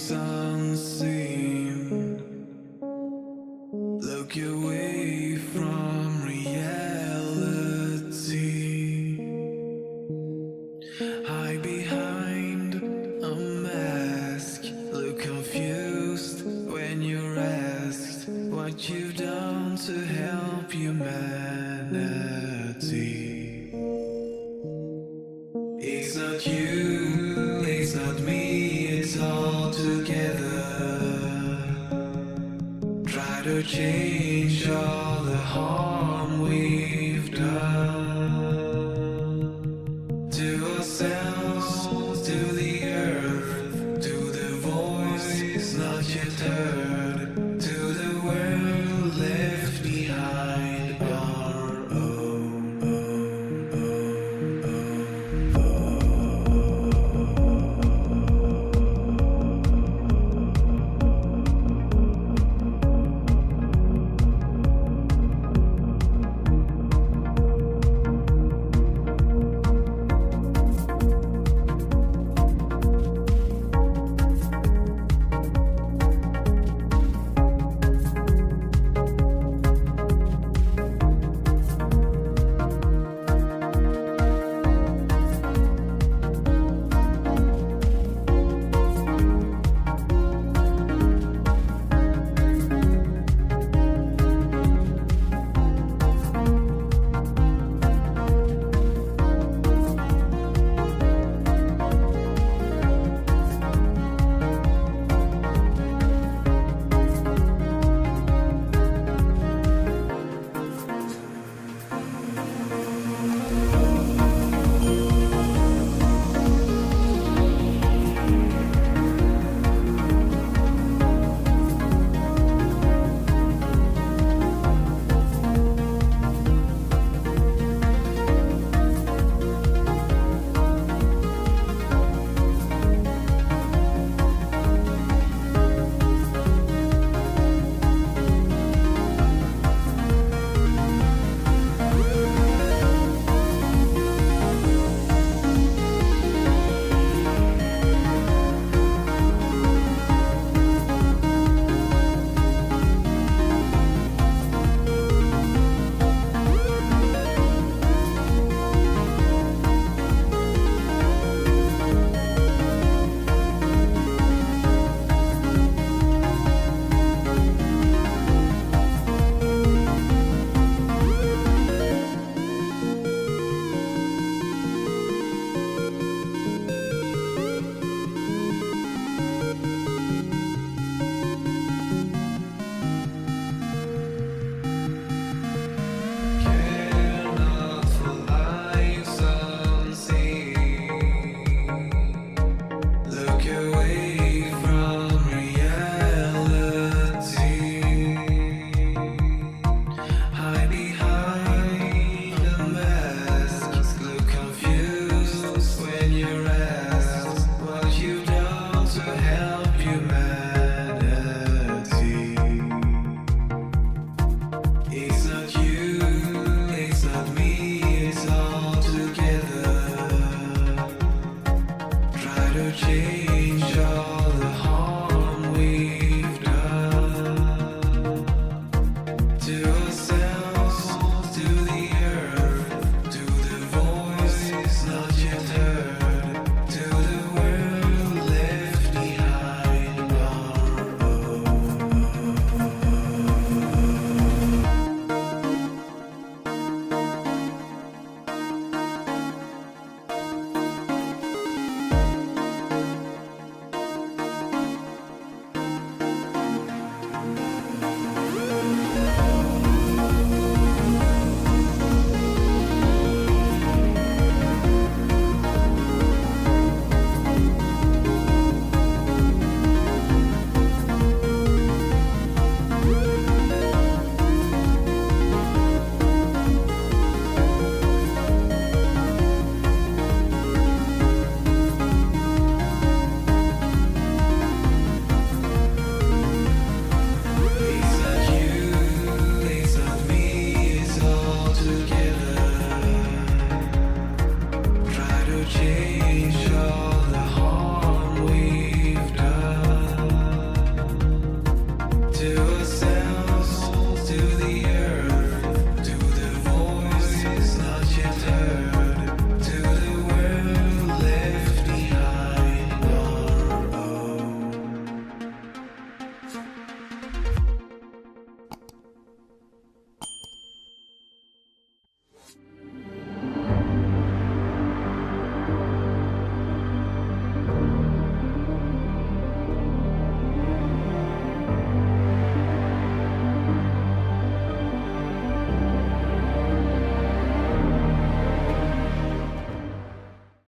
lights unseen. Look away from reality. Hide behind a mask. Look confused when you're asked what you've done to help humanity. It's not you, it's not me, it's all together. Try to change all the harm we've done to ourselves, to the earth, to the voice not yet heard, to the world left behind our own. It's not you, it's not me, it's all